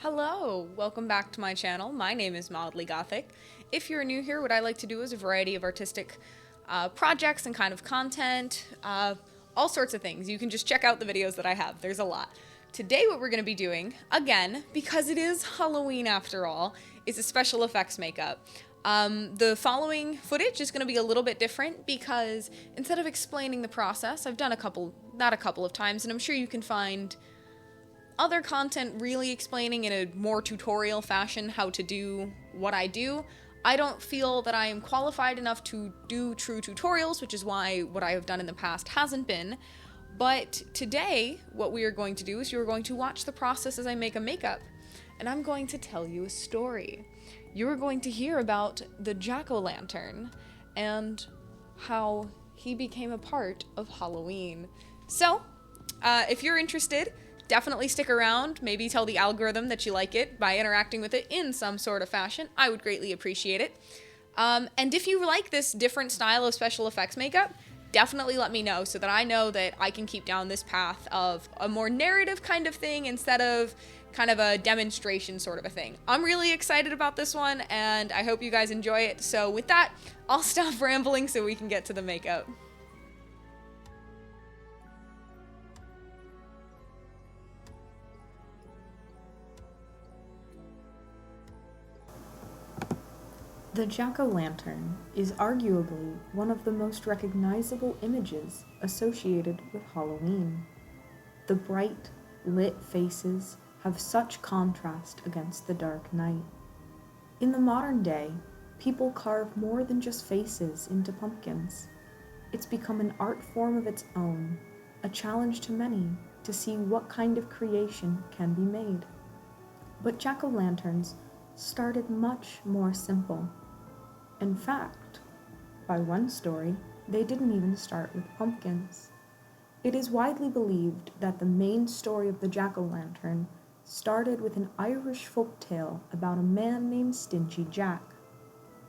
Hello, welcome back to my channel. My name is Mildly Gothic. If you're new here, what I like to do is a variety of artistic projects and kind of content, all sorts of things. You can just check out the videos that I have. There's a lot. Today what we're going to be doing, again, because it is Halloween after all, is a special effects makeup. The following footage is going to be a little bit different because instead of explaining the process, I've done that a couple of times, and I'm sure you can find other content really explaining in a more tutorial fashion how to do what I do. I don't feel that I am qualified enough to do true tutorials, which is why what I have done in the past hasn't been. But today, what we are going to do is you're going to watch the process as I make a makeup, and I'm going to tell you a story. You're going to hear about the jack-o'-lantern and how he became a part of Halloween. So, if you're interested, definitely stick around, maybe tell the algorithm that you like it by interacting with it in some sort of fashion. I would greatly appreciate it. And if you like this different style of special effects makeup, definitely let me know so that I know that I can keep down this path of a more narrative kind of thing instead of kind of a demonstration sort of a thing. I'm really excited about this one, and I hope you guys enjoy it. So with that, I'll stop rambling so we can get to the makeup. The jack-o'-lantern is arguably one of the most recognizable images associated with Halloween. The bright, lit faces have such contrast against the dark night. In the modern day, people carve more than just faces into pumpkins. It's become an art form of its own, a challenge to many to see what kind of creation can be made. But jack-o'-lanterns started much more simple. In fact, by one story, they didn't even start with pumpkins. It is widely believed that the main story of the jack-o'-lantern started with an Irish folk tale about a man named Stingy Jack.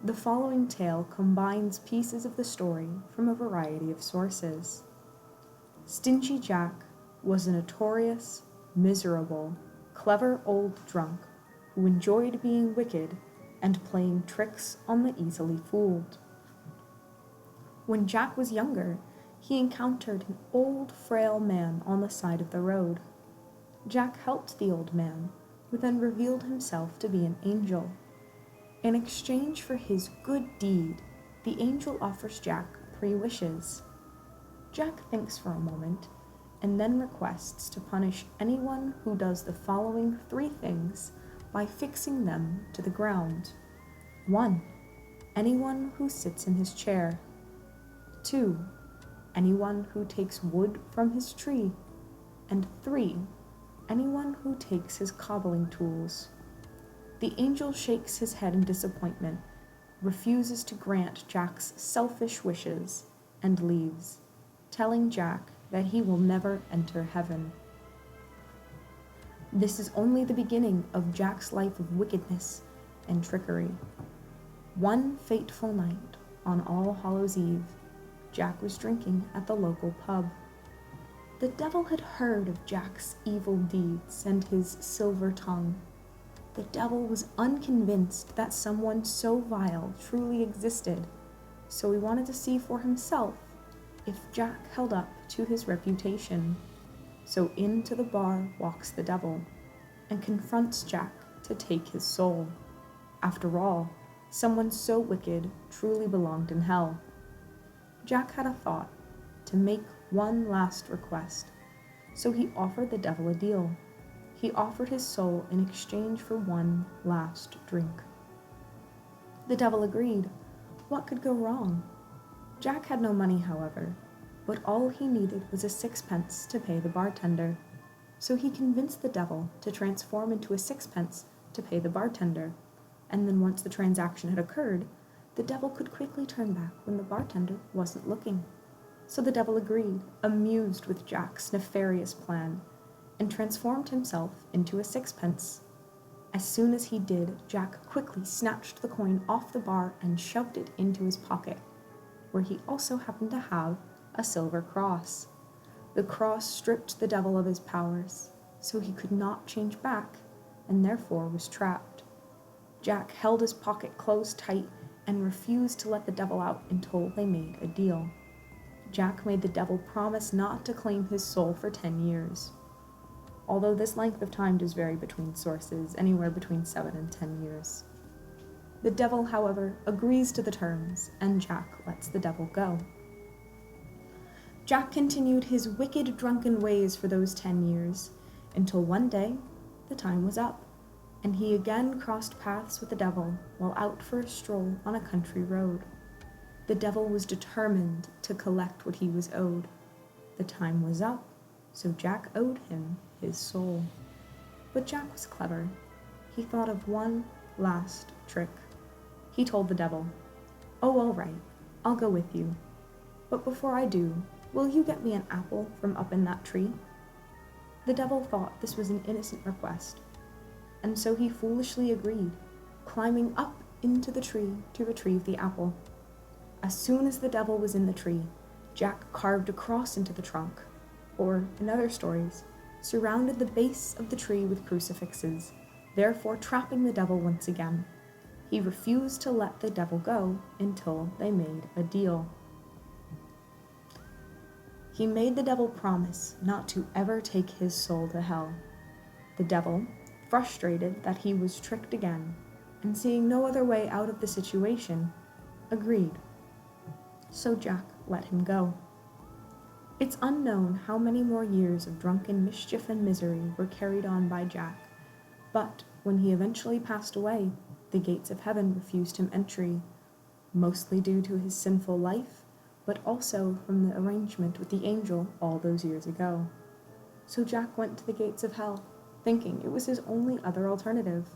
The following tale combines pieces of the story from a variety of sources. Stingy Jack was a notorious, miserable, clever old drunk who enjoyed being wicked and playing tricks on the easily fooled. When Jack was younger, he encountered an old, frail man on the side of the road. Jack helped the old man, who then revealed himself to be an angel. In exchange for his good deed, the angel offers Jack 3 wishes. Jack thinks for a moment, and then requests to punish anyone who does the following 3 things by fixing them to the ground. 1. Anyone who sits in his chair. 2. Anyone who takes wood from his tree. And 3. Anyone who takes his cobbling tools. The angel shakes his head in disappointment, refuses to grant Jack's selfish wishes, and leaves, telling Jack that he will never enter heaven. This is only the beginning of Jack's life of wickedness and trickery. One fateful night, on All Hallows Eve, Jack was drinking at the local pub. The devil had heard of Jack's evil deeds and his silver tongue. The devil was unconvinced that someone so vile truly existed, so he wanted to see for himself if Jack held up to his reputation. So into the bar walks the devil, and confronts Jack to take his soul. After all, someone so wicked truly belonged in hell. Jack had a thought, to make one last request, so he offered the devil a deal. He offered his soul in exchange for one last drink. The devil agreed. What could go wrong? Jack had no money, however, but all he needed was a 6pence to pay the bartender. So he convinced the devil to transform into a 6pence to pay the bartender, and then once the transaction had occurred, the devil could quickly turn back when the bartender wasn't looking. So the devil agreed, amused with Jack's nefarious plan, and transformed himself into a 6pence. As soon as he did, Jack quickly snatched the coin off the bar and shoved it into his pocket, where he also happened to have a silver cross. The cross stripped the devil of his powers, so he could not change back, and therefore was trapped. Jack held his pocket closed tight and refused to let the devil out until they made a deal. Jack made the devil promise not to claim his soul for 10 years. Although this length of time does vary between sources, anywhere between 7 and 10 years. The devil, however, agrees to the terms, and Jack lets the devil go. Jack continued his wicked, drunken ways for those 10 years, until one day the time was up, and he again crossed paths with the devil while out for a stroll on a country road. The devil was determined to collect what he was owed. The time was up, so Jack owed him his soul. But Jack was clever. He thought of one last trick. He told the devil, "Oh, all right, I'll go with you. But before I do, will you get me an apple from up in that tree?" The devil thought this was an innocent request, and so he foolishly agreed, climbing up into the tree to retrieve the apple. As soon as the devil was in the tree, Jack carved a cross into the trunk, or, in other stories, surrounded the base of the tree with crucifixes, therefore trapping the devil once again. He refused to let the devil go until they made a deal. He made the devil promise not to ever take his soul to hell. The devil, frustrated that he was tricked again, and seeing no other way out of the situation, agreed. So Jack let him go. It's unknown how many more years of drunken mischief and misery were carried on by Jack, but when he eventually passed away, the gates of heaven refused him entry, mostly due to his sinful life, but also from the arrangement with the angel all those years ago. So Jack went to the gates of hell, thinking it was his only other alternative.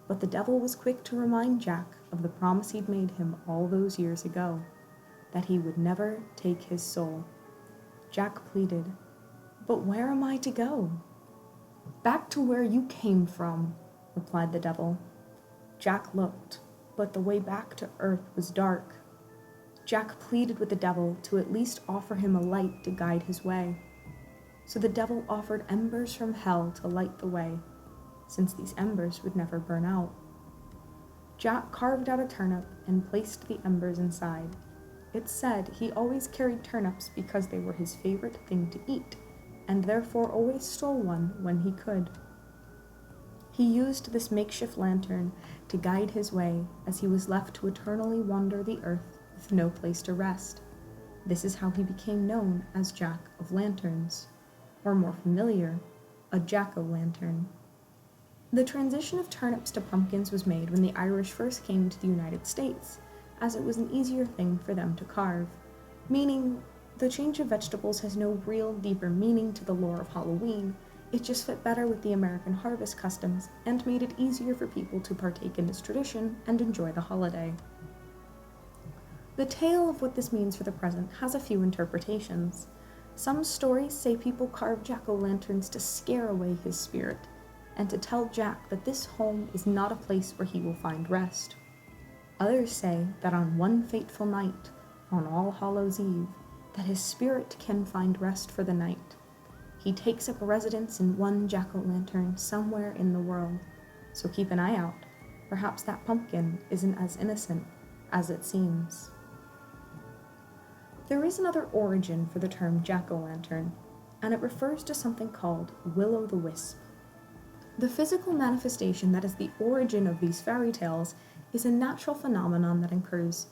But the devil was quick to remind Jack of the promise he'd made him all those years ago, that he would never take his soul. Jack pleaded, "But where am I to go?" "Back to where you came from," replied the devil. Jack looked, but the way back to earth was dark. Jack pleaded with the devil to at least offer him a light to guide his way. So the devil offered embers from hell to light the way, since these embers would never burn out. Jack carved out a turnip and placed the embers inside. It's said he always carried turnips because they were his favorite thing to eat, and therefore always stole one when he could. He used this makeshift lantern to guide his way as he was left to eternally wander the earth with no place to rest. This is how he became known as Jack of Lanterns, or more familiar, a jack-o'-lantern. The transition of turnips to pumpkins was made when the Irish first came to the United States, as it was an easier thing for them to carve, meaning the change of vegetables has no real deeper meaning to the lore of Halloween. It just fit better with the American harvest customs and made it easier for people to partake in this tradition and enjoy the holiday. The tale of what this means for the present has a few interpretations. Some stories say people carve jack-o'-lanterns to scare away his spirit, and to tell Jack that this home is not a place where he will find rest. Others say that on one fateful night, on All Hallows' Eve, that his spirit can find rest for the night. He takes up residence in one jack-o'-lantern somewhere in the world, so keep an eye out. Perhaps that pumpkin isn't as innocent as it seems. There is another origin for the term jack-o'-lantern, and it refers to something called will-o'-the-wisp. The physical manifestation that is the origin of these fairy tales is a natural phenomenon that occurs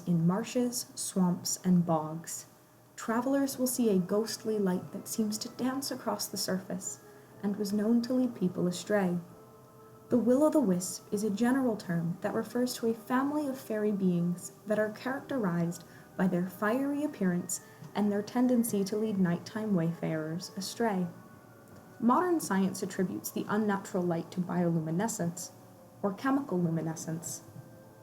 in marshes, swamps, and bogs. Travelers will see a ghostly light that seems to dance across the surface and was known to lead people astray. The will-o'-the-wisp is a general term that refers to a family of fairy beings that are characterized by their fiery appearance and their tendency to lead nighttime wayfarers astray. Modern science attributes the unnatural light to bioluminescence, or chemical luminescence.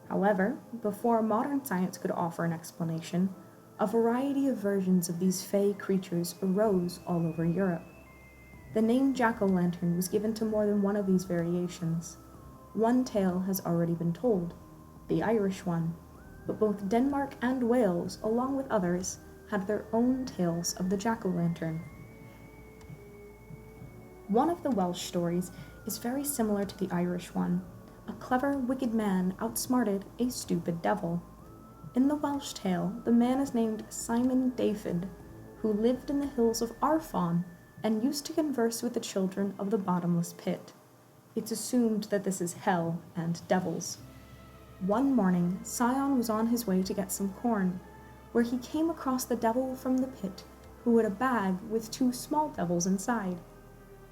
However, before modern science could offer an explanation, a variety of versions of these fey creatures arose all over Europe. The name jack-o'-lantern was given to more than one of these variations. One tale has already been told, the Irish one, but both Denmark and Wales, along with others, had their own tales of the jack-o'-lantern. One of the Welsh stories is very similar to the Irish one. A clever, wicked man outsmarted a stupid devil. In the Welsh tale, the man is named Simon Dafydd, who lived in the hills of Arfon and used to converse with the children of the bottomless pit. It's assumed that this is hell and devils. One morning, Sion was on his way to get some corn, where he came across the devil from the pit, who had a bag with 2 small devils inside.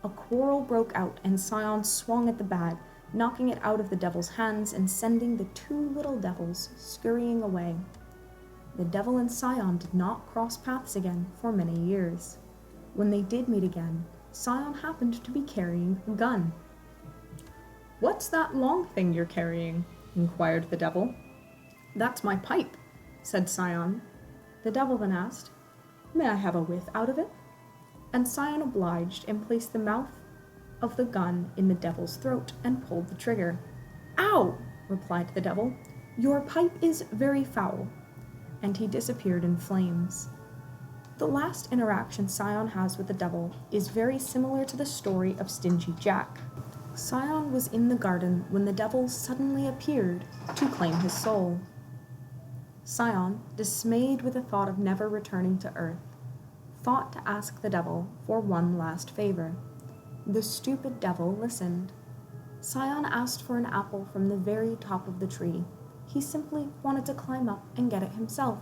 A quarrel broke out, and Sion swung at the bag, knocking it out of the devil's hands and sending the 2 little devils scurrying away. The devil and Sion did not cross paths again for many years. When they did meet again, Sion happened to be carrying a gun. "What's that long thing you're carrying?" inquired the devil. "That's my pipe," said Sion. The devil then asked, "May I have a whiff out of it?" And Sion obliged and placed the mouth of the gun in the devil's throat and pulled the trigger. "Ow!" replied the devil. "Your pipe is very foul." And he disappeared in flames. The last interaction Sion has with the devil is very similar to the story of Stingy Jack. Sion was in the garden when the devil suddenly appeared to claim his soul. Sion, dismayed with the thought of never returning to earth, thought to ask the devil for one last favor. The stupid devil listened. Sion asked for an apple from the very top of the tree. He simply wanted to climb up and get it himself.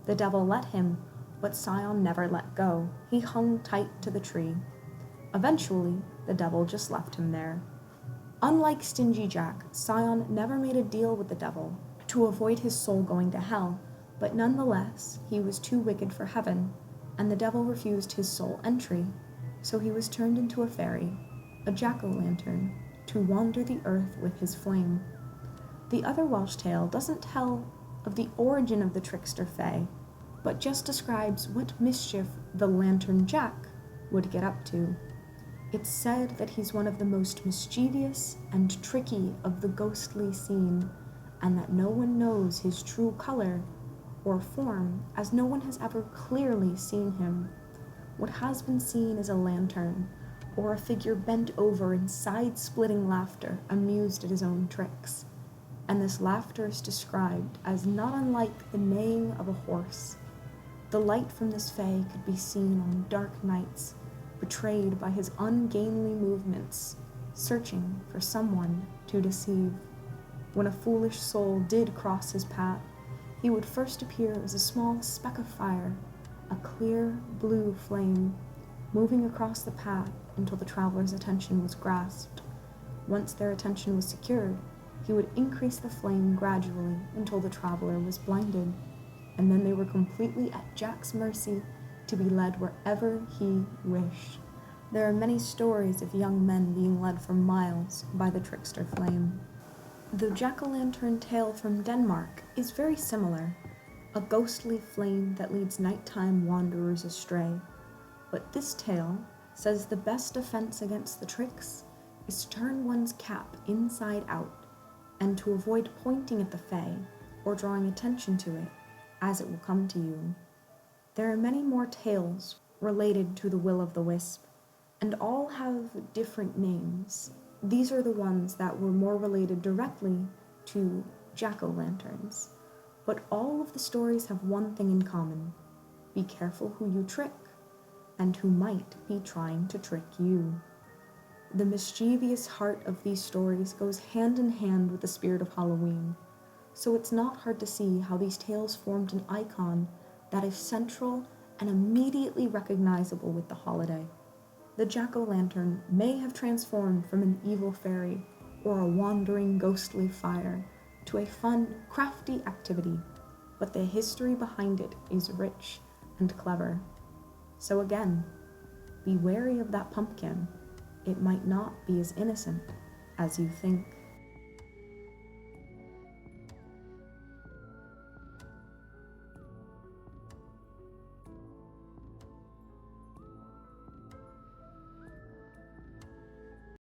The devil let him, but Sion never let go. He hung tight to the tree. Eventually, the devil just left him there. Unlike Stingy Jack, Sion never made a deal with the devil to avoid his soul going to hell, but nonetheless, he was too wicked for heaven, and the devil refused his soul entry, so he was turned into a fairy, a jack-o'-lantern, to wander the earth with his flame. The other Welsh tale doesn't tell of the origin of the trickster fae, but just describes what mischief the Lantern Jack would get up to. It's said that he's one of the most mischievous and tricky of the ghostly scene, and that no one knows his true color or form, as no one has ever clearly seen him. What has been seen is a lantern, or a figure bent over in side-splitting laughter, amused at his own tricks. And this laughter is described as not unlike the neighing of a horse. The light from this fae could be seen on dark nights, betrayed by his ungainly movements, searching for someone to deceive. When a foolish soul did cross his path, he would first appear as a small speck of fire, a clear blue flame, moving across the path until the traveler's attention was grasped. Once their attention was secured, he would increase the flame gradually until the traveler was blinded, and then they were completely at Jack's mercy to be led wherever he wished. There are many stories of young men being led for miles by the trickster flame. The jack-o'-lantern tale from Denmark is very similar, a ghostly flame that leads nighttime wanderers astray. But this tale says the best defense against the tricks is to turn one's cap inside out, and to avoid pointing at the fae or drawing attention to it, as it will come to you. There are many more tales related to the will-o'-the-wisp, and all have different names. These are the ones that were more related directly to jack-o'-lanterns. But all of the stories have one thing in common: be careful who you trick, and who might be trying to trick you. The mischievous heart of these stories goes hand in hand with the spirit of Halloween, so it's not hard to see how these tales formed an icon that is central and immediately recognizable with the holiday. The jack-o'-lantern may have transformed from an evil fairy or a wandering ghostly fire to a fun, crafty activity, but the history behind it is rich and clever. So again, be wary of that pumpkin. It might not be as innocent as you think.